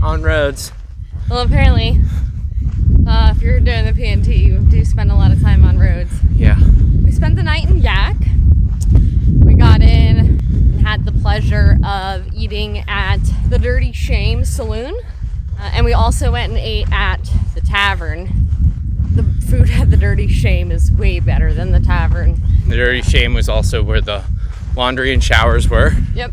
on roads. Well, apparently, if you're doing the PNT, you do spend a lot of time on roads. Yeah. We spent the night in Yaak. We got in and had the pleasure of eating at the Dirty Shame Saloon. And we also went and ate at the tavern. The food at the Dirty Shame is way better than the tavern. The Dirty Shame was also where the laundry and showers were. Yep.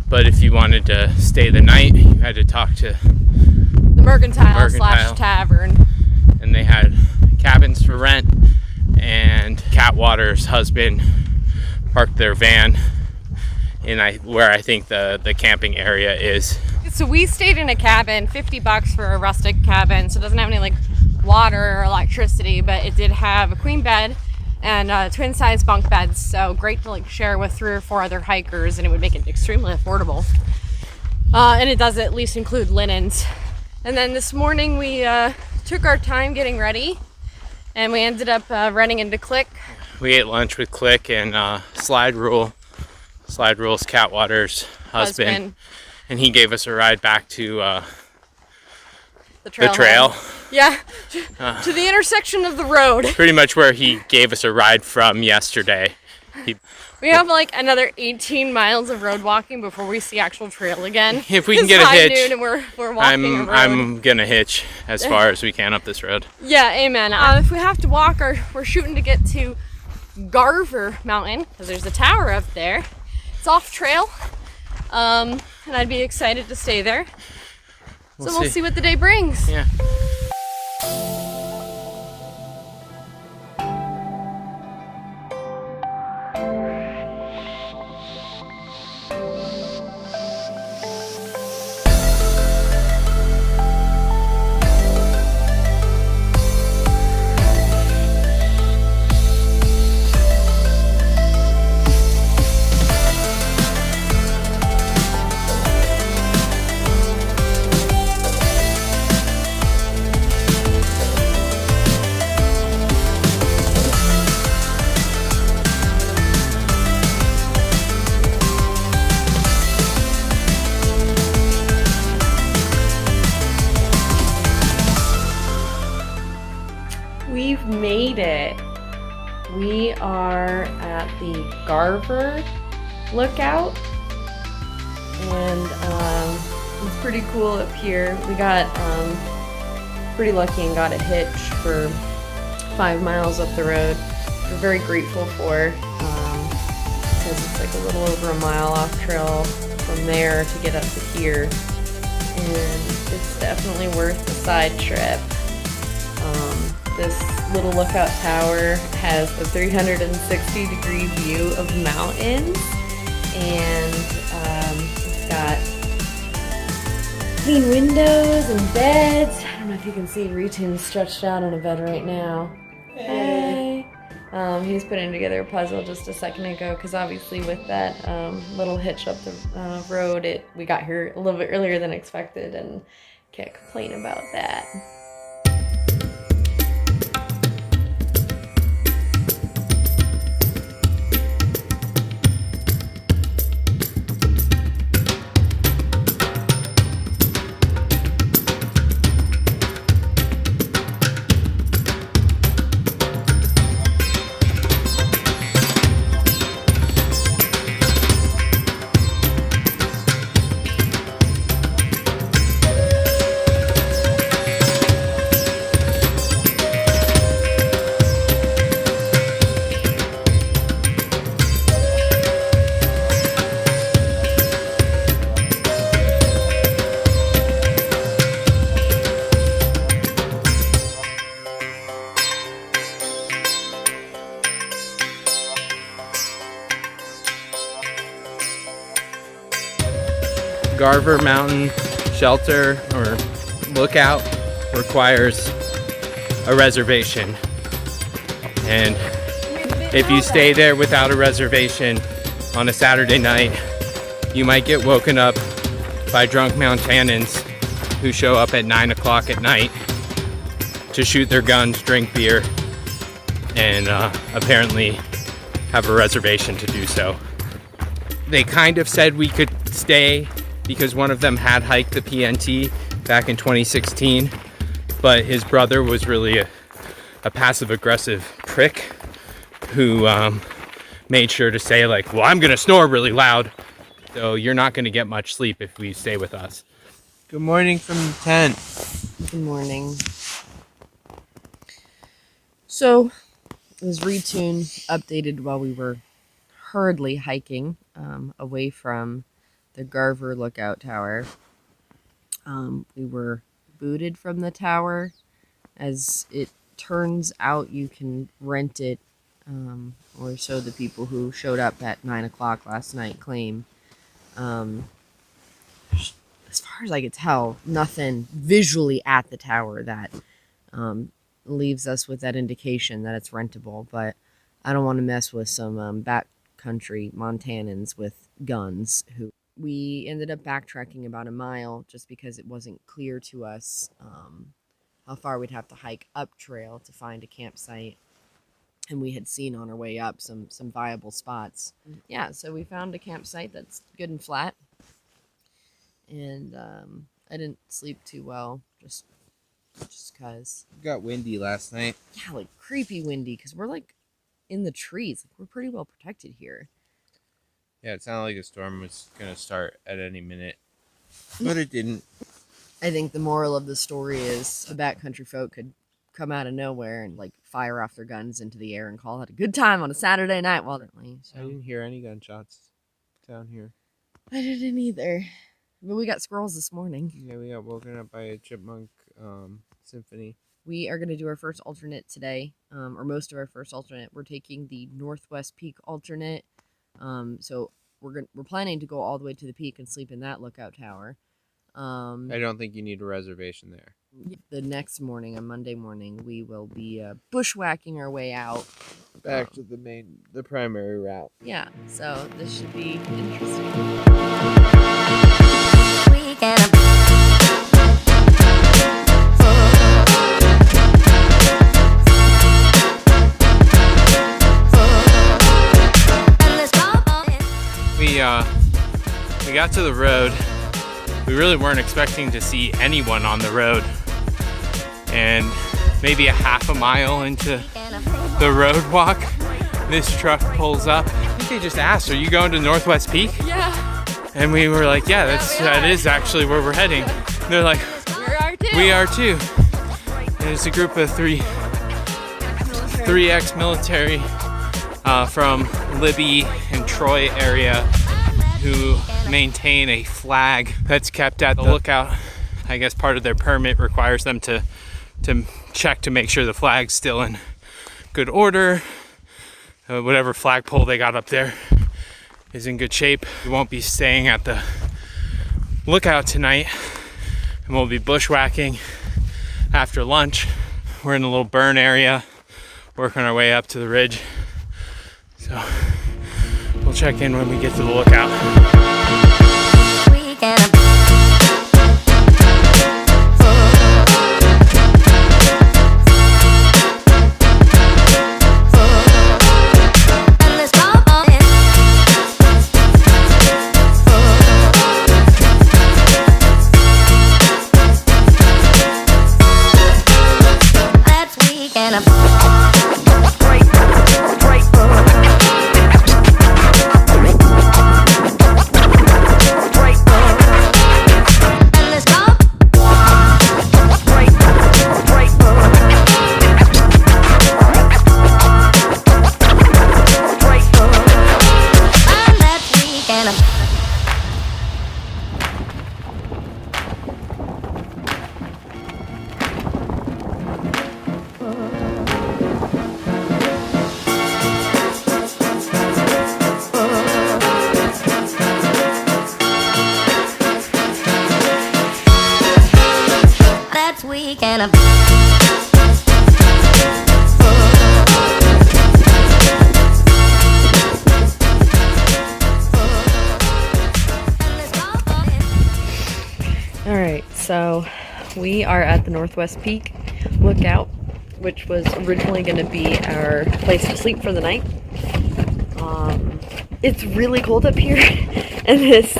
But if you wanted to stay the night, you had to talk to the Mercantile / Tavern. And they had cabins for rent, and Catwater's husband parked their van in where I think the camping area is. So we stayed in a cabin, $50 for a rustic cabin. So it doesn't have any like water or electricity, but it did have a queen bed and twin size bunk beds. So great to like share with 3 or 4 other hikers, and it would make it extremely affordable. And it does at least include linens. And then this morning we took our time getting ready, and we ended up running into Click. We ate lunch with Click and Slide Rule's Catwater's husband. And he gave us a ride back to the trail. Yeah, to the intersection of the road. Pretty much where he gave us a ride from yesterday. We have like another 18 miles of road walking before we see actual trail again. If we can get a hitch, noon and we're walking a road. I'm gonna hitch as far as we can up this road. Yeah, amen. If we have to walk, we're shooting to get to Garver Mountain, because there's a tower up there. It's off trail, and I'd be excited to stay there. We'll see what the day brings. Yeah. We've made it. We are at the Garver lookout, and it's pretty cool up here. We got pretty lucky and got a hitch for 5 miles up the road. We're very grateful for, because it's like a little over a mile off trail from there to get up to here, and it's definitely worth the side trip. This little lookout tower has a 360-degree view of mountains, and it's got clean windows and beds. I don't know if you can see Retune's stretched out on a bed right now. Hey. He's putting together a puzzle just a second ago, because obviously with that little hitch up the road, we got here a little bit earlier than expected, and can't complain about that. Garver Mountain Shelter or Lookout requires a reservation, and if you stay there without a reservation on a Saturday night, you might get woken up by drunk Montanans who show up at 9 o'clock at night to shoot their guns, drink beer, and apparently have a reservation to do so. They kind of said we could stay because one of them had hiked the PNT back in 2016, but his brother was really a passive-aggressive prick who made sure to say like, well, I'm gonna snore really loud, so you're not gonna get much sleep if we stay with us. Good morning from the tent. Good morning. So, as Retune updated while we were hurriedly hiking away from the Garver lookout tower, we were booted from the tower. As it turns out, you can rent it, or so the people who showed up at 9 o'clock last night claim. As far as I could tell, nothing visually at the tower that leaves us with that indication that it's rentable, but I don't want to mess with some backcountry Montanans with guns. We ended up backtracking about a mile just because it wasn't clear to us how far we'd have to hike up trail to find a campsite, and we had seen on our way up some viable spots. Yeah, so we found a campsite that's good and flat, and I didn't sleep too well, just because. It got windy last night. Yeah, like creepy windy, because we're like in the trees. Like, we're pretty well protected here. Yeah, it sounded like a storm was gonna start at any minute, but it didn't. I think the moral of the story is the backcountry folk could come out of nowhere and like fire off their guns into the air and call it a good time on a Saturday night. Well, I didn't hear any gunshots down here. I didn't either. But we got squirrels this morning. Yeah, we got woken up by a chipmunk symphony. We are going to do our first alternate today, or most of our first alternate. We're taking the Northwest Peak alternate. So we're planning to go all the way to the peak and sleep in that lookout tower. I don't think you need a reservation there. The next morning, on Monday morning, we will be bushwhacking our way out. Back to the primary route. Yeah, so this should be interesting. We got to the road. We really weren't expecting to see anyone on the road, and maybe a half a mile into the road walk, this truck pulls up. I think they just asked, "Are you going to Northwest Peak?" Yeah. And we were like, "Yeah, that is actually where we're heading." And they're like, "We are too." And it's a group of three ex-military from Libby and Troy area who maintain a flag that's kept at the lookout. I guess part of their permit requires them to check to make sure the flag's still in good order. Whatever flagpole they got up there is in good shape. We won't be staying at the lookout tonight, and we'll be bushwhacking after lunch. We're in a little burn area, working our way up to the ridge. So we'll check in when we get to the lookout. Alright, so we are at the Northwest Peak lookout, which was originally going to be our place to sleep for the night. It's really cold up here, and this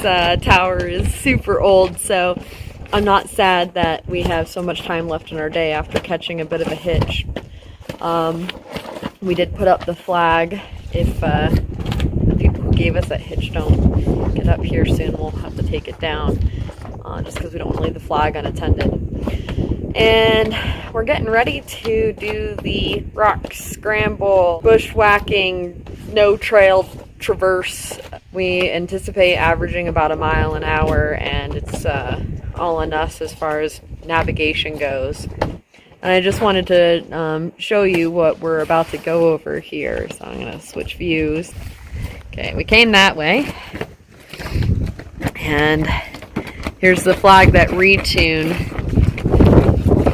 tower is super old, so I'm not sad that we have so much time left in our day after catching a bit of a hitch. We did put up the flag. If the people who gave us that hitch don't get up here soon, we'll have to take it down, just because we don't want to leave the flag unattended. And we're getting ready to do the rock scramble, bushwhacking, no trail traverse. We anticipate averaging about 1 mile an hour, and it's all on us as far as navigation goes. And I just wanted to show you what we're about to go over here. So I'm going to switch views. Okay, we came that way. And here's the flag that Retune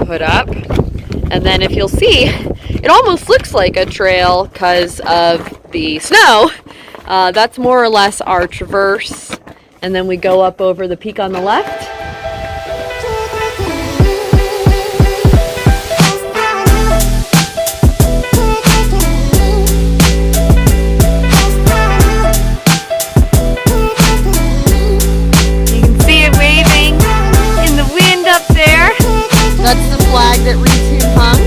put up. And then if you'll see, it almost looks like a trail because of the snow. That's more or less our traverse. And then we go up over the peak on the left. That's the flag that Retune hung.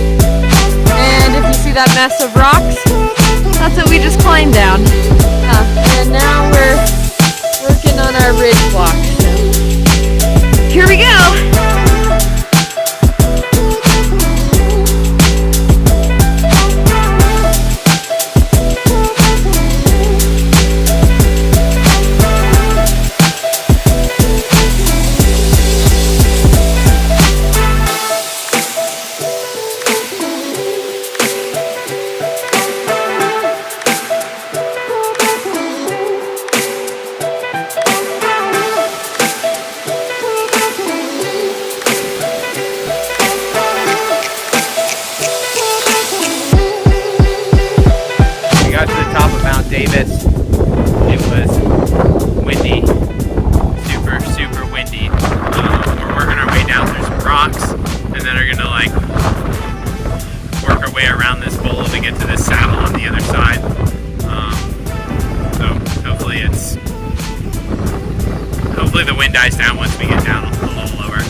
And if you see that mess of rocks, that's what we just climbed down. And now we're working on our ridge walk. So here we go. Davis. It was windy, super windy. We're working our way down through some rocks, and then are gonna like work our way around this bowl to get to this saddle on the other side. So hopefully the wind dies down once we get down a little lower.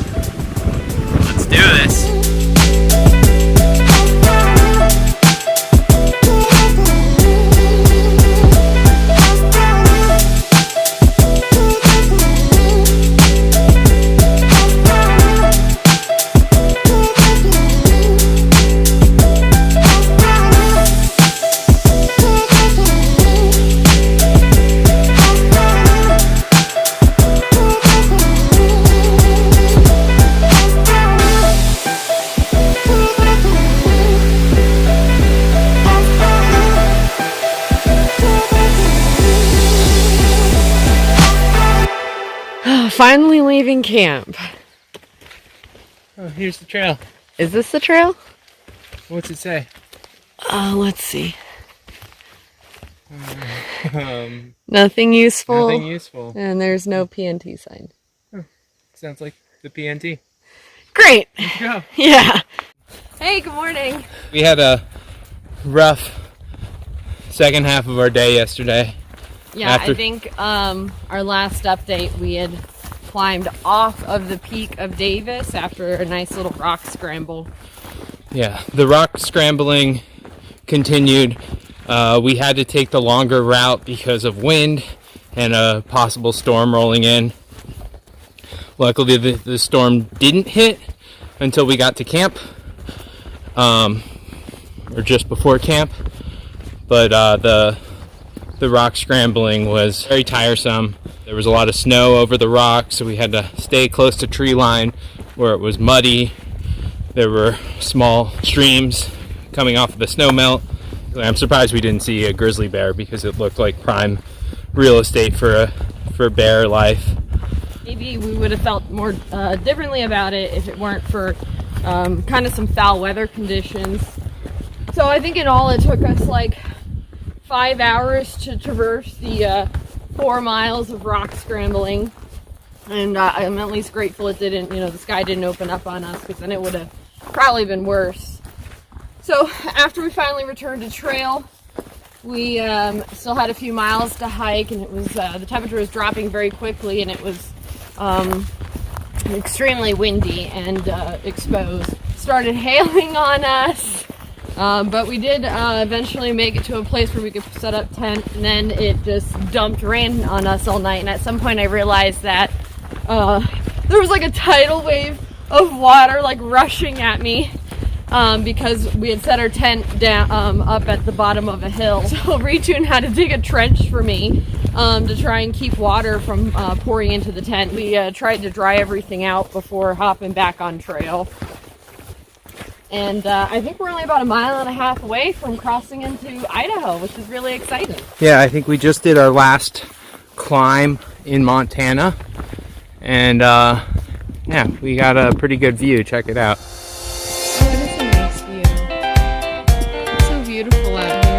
Let's do this. Finally leaving camp. Oh, here's the trail. Is this the trail? What's it say? Let's see. Nothing useful. Nothing useful. And there's no PNT sign. Oh, sounds like the PNT. Great. Let's go. Yeah. Hey, good morning. We had a rough second half of our day yesterday. Yeah, I think our last update we had climbed off of the peak of Davis after a nice little rock scramble. Yeah, the rock scrambling continued. We had to take the longer route because of wind and a possible storm rolling in. Luckily, the storm didn't hit until we got to camp, or just before camp. But the rock scrambling was very tiresome. There was a lot of snow over the rocks, so we had to stay close to tree line where it was muddy. There were small streams coming off of the snow melt. I'm surprised we didn't see a grizzly bear because it looked like prime real estate for bear life. Maybe we would have felt more differently about it if it weren't for kind of some foul weather conditions. So I think in all it took us like 5 hours to traverse the 4 miles of rock scrambling, and I'm at least grateful it didn't, the sky didn't open up on us, because then it would have probably been worse. So after we finally returned to trail, we still had a few miles to hike, and it was the temperature was dropping very quickly, and it was extremely windy and exposed. Started hailing on us, but we did eventually make it to a place where we could set up tent, and then it just dumped rain on us all night. And at some point I realized that there was like a tidal wave of water like rushing at me, because we had set our tent down up at the bottom of a hill. So Retune had to dig a trench for me to try and keep water from pouring into the tent. We tried to dry everything out before hopping back on trail. And I think we're only about 1.5 miles away from crossing into Idaho, which is really exciting. Yeah, I think we just did our last climb in Montana. And yeah, we got a pretty good view. Check it out. Beautiful out here.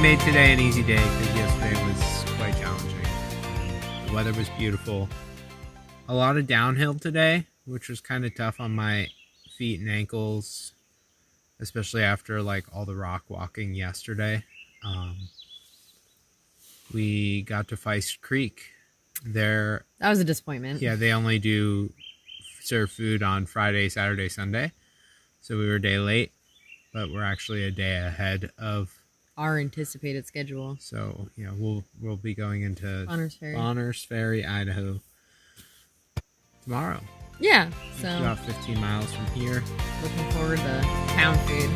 Made today an easy day because yesterday was quite challenging. The weather was beautiful. A lot of downhill today, which was kind of tough on my feet and ankles, especially after like all the rock walking yesterday. We got to Feist Creek. That was a disappointment. Yeah, they only do serve food on Friday, Saturday, Sunday. So we were a day late, but we're actually a day ahead of our anticipated schedule. So yeah, we'll be going into Bonners Ferry, Idaho tomorrow. Yeah, so it's about 15 miles from here. Looking forward to town food.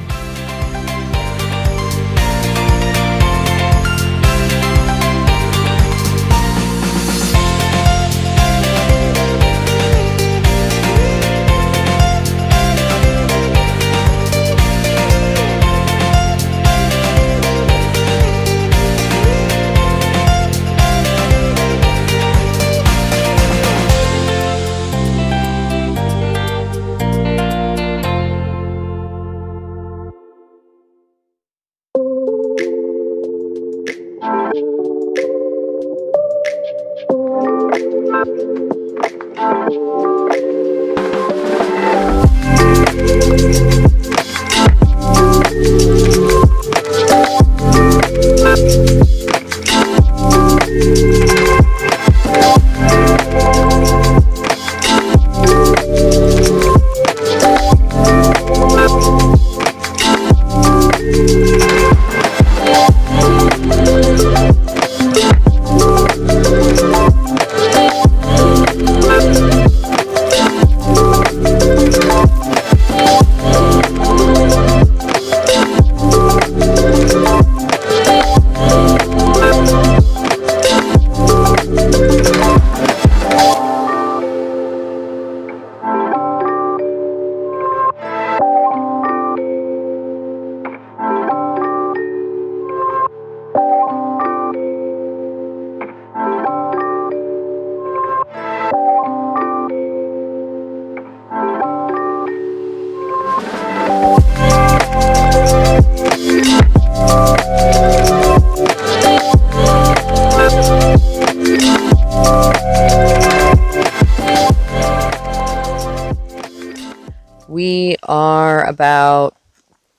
are about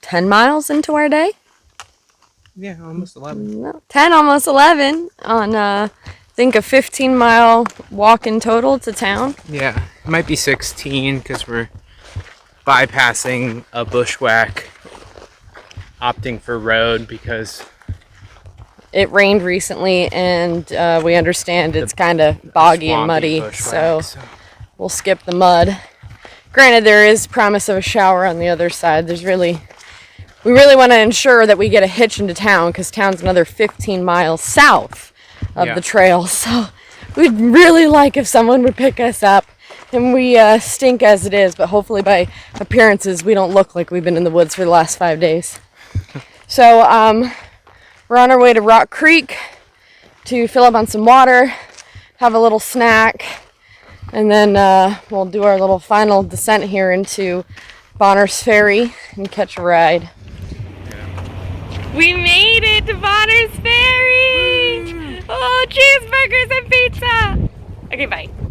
10 miles into our day. Yeah, almost 11. No, 10, almost 11 on, I think, a 15-mile walk in total to town. Yeah, it might be 16 because we're bypassing a bushwhack, opting for road because it rained recently, and we understand it's kind of boggy and muddy, so we'll skip the mud. Granted, there is promise of a shower on the other side. We really want to ensure that we get a hitch into town, because town's another 15 miles south of the trail. So we'd really like if someone would pick us up. And we stink as it is, but hopefully by appearances we don't look like we've been in the woods for the last 5 days. So we're on our way to Rock Creek to fill up on some water, have a little snack, and then we'll do our little final descent here into Bonners Ferry and catch a ride. We made it to Bonners Ferry! Oh, cheeseburgers and pizza! Okay, bye.